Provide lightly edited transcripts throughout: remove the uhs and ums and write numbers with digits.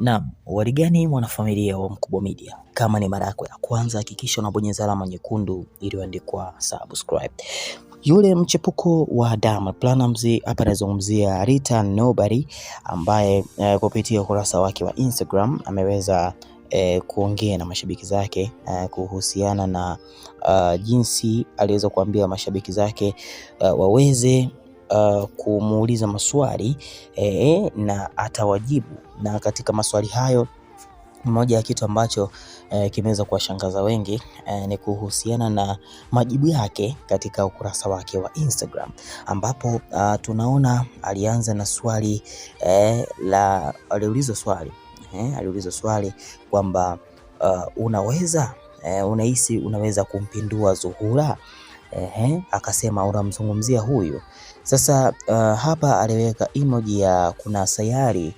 Naam, habari gani mwanafamilia wa Mkubwa Media? Kama ni mara yako ya kwanza, hakikisha unabonyeza alama nyekundu iliyoandikwa subscribe. Yule mchepuko wa Diamond Platnumz hapa anazungumzia Rita Nobody ambaye kupitia ukurasa wake wa Instagram ameweza kuongea na mashabiki zake kuhusiana na jinsi aliweza kuambia mashabiki zake waweze kumuuliza maswali na atawajibu. Na katika maswali hayo, moja ya kitu ambacho kimeweza kuwashangaza wengi ni kuhusiana na majibu yake katika ukurasa wake wa Instagram, ambapo tunaona alianza na swali aliulizwa swali kwamba unahisi unaweza kumpindua Zuhura? Akasema unamzungumzia huyu. Sasa hapa aliweka emoji ya kuna sayari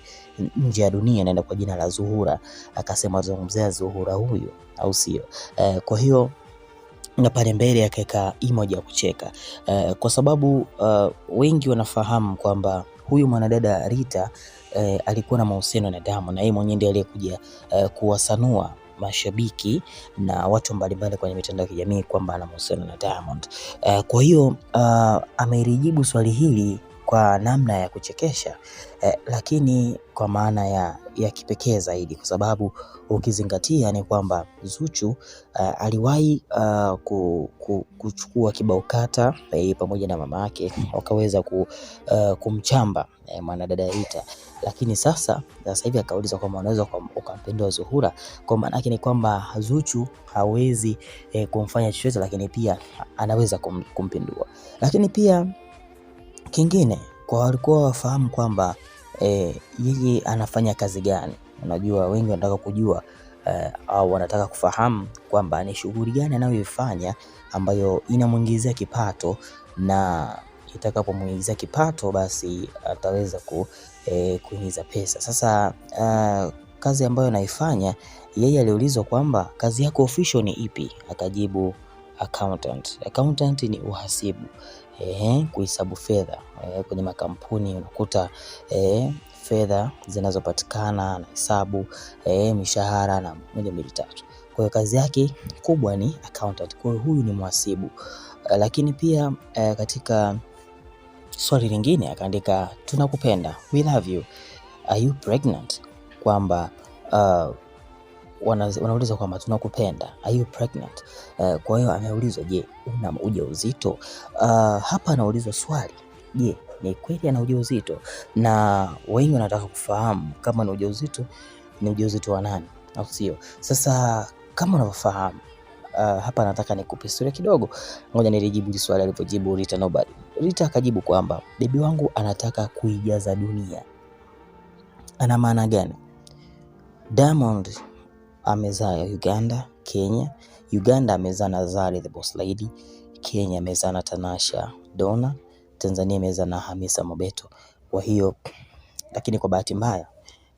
nje ya dunia inaenda kwa jina la Zuhura, akasema zungumzia Zuhura huyu, au sio? Kwa hiyo na pale mbele akaweka emoji ya kucheka kwa sababu wengi wanafahamu kwamba huyu mwanadada Rita alikuwa na mahusiano na Diamond, na yeye mwenyewe ndiye aliyekuja kuwasanua mashabiki na watu mbalimbali kwenye mitandao ya kijamii kwamba ana mahusiano na Diamond. Kwa hiyo amelijibu swali hili kwa namna ya kuchekesha lakini kwa maana ya kipekee zaidi, kwa sababu ukizingatia ni kwamba Zuchu aliwahi kuchukua kibao kata pamoja na mama yake, wakaweza kumchamba mwanadada Rita, lakini sasa hivi akauliza kwamba unaweza ukampendwa Zuhura. Kwa maana yake ni kwamba Zuchu hawezi kumfanya chochote, lakini pia anaweza kumpindua. Lakini pia kingine kwa walikuwa wafahamu kwamba yeye anafanya kazi gani. Unajua wengi wanataka kujua au wanataka kufahamu kwamba ni shughuli gani anayoifanya ambayo inamuingizia kipato, na itakapomuingizia kipato basi ataweza kuingiza pesa. Sasa kazi ambayo anaifanya yeye, aliulizwa kwamba kazi yako official ni ipi, akajibu accountant. Accountant ni uhasibu, kuhesabu fedha kwenye makampuni. Unakuta fedha zinazopatikana na hesabu mishahara na 1 2 3. Kwa hiyo kazi yake kubwa ni accountant. Kwa hiyo huyu ni mhasibu. Lakini pia katika swali lingine akaandika tunakupenda, we love you, are you pregnant? Kwamba wanauliza kwamba tunakupenda, are you pregnant? Kwa hiyo ameulizwa, je, una ujauzito? Hapa anaulizwa swali, je, ni kweli ana ujauzito? Na wengi wanataka kufahamu kama ni ujauzito, ni ujauzito wa nani, au sio? Sasa kama unavyofahamu hapa nataka nikupe story kidogo. Ngoja nilijibu swali alipojibu Rita Nobody. Rita akajibu kwamba bibi wangu anataka kuijaza dunia. Ana maana gani? Diamond amezaa Uganda, Kenya. Uganda amezaa na Zari the Boss Lady, Kenya amezaa na Tanasha Donna, Tanzania amezaa na Hamisa Mobeto. Kwa hiyo lakini kwa bahati mbaya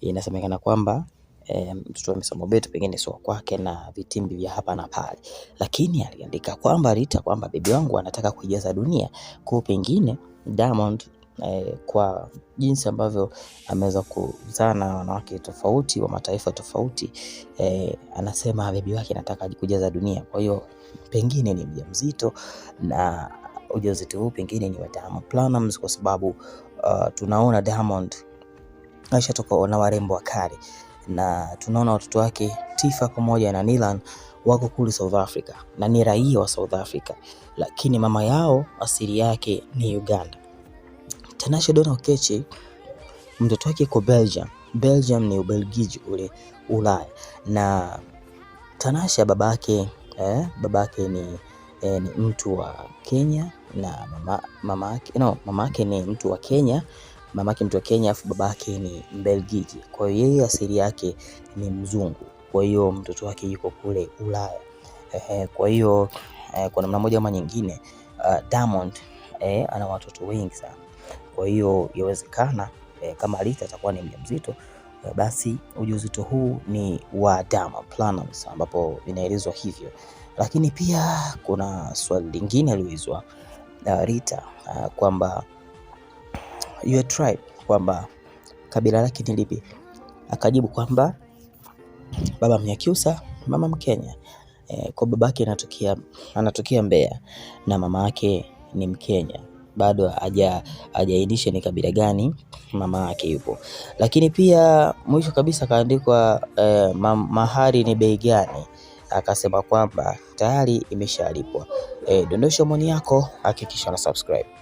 inasemekana kwamba mtoto wa Hamisa Mobeto pengine sio kwake na vitimbi vya hapa na pale, lakini aliandika kwamba Rita kwamba bibi wangu anataka kuijaza dunia. Kwa pengine Diamond kwa jinsi ambavyo ameweza kuzaa na wanawake tofauti wa mataifa tofauti, anasema bibi wake anataka kujaza dunia. Kwa hiyo pengine ni mjamzito, na ujauzito huu pengine ni wa Diamond Platnumz, kwa sababu tunaona Diamond ashatoka na warembo wakali, na tunaona watoto wake Tifa pamoja na Nilan wako kule South Africa na ni raia wa South Africa, lakini mama yao asili yake ni Uganda. Tanasha Donna Okechi mtoto wake kwa Belgium ni Ubelgiji kule Ulaya, na Tanasha babake ni mtu wa Kenya, na mamake ni mtu wa Kenya, afu babake ni Mbelgiji. Kwa hiyo yeye asili yake ni mzungu, kwa hiyo mtoto wake yuko kule Ulaya. Kwa hiyo kwa namna moja ama nyingine Diamond ana watoto wengi sana. Kwa hiyo yawezekana kama Rita atakuwa ni mjamzito, basi ujauzito huu ni wa Diamond Platnumz, ambapo inaelezwa hivyo. Lakini pia kuna swali lingine aliulizwa Rita kwamba your tribe, kwamba kabila lake ni lipi. akajibu kwamba baba Mnyakyusa, mama Mkenya. Kwa babake anatokea Mbeya na mama yake ni Mkenya. Bado hajaainisha ni kabila gani mama yake yupo. Lakini pia mwisho kabisa kaandikwa mahari ni bei gani, akasema kwamba tayari imeshalipwa. Dondosha maoni yako, hakikisha na subscribe.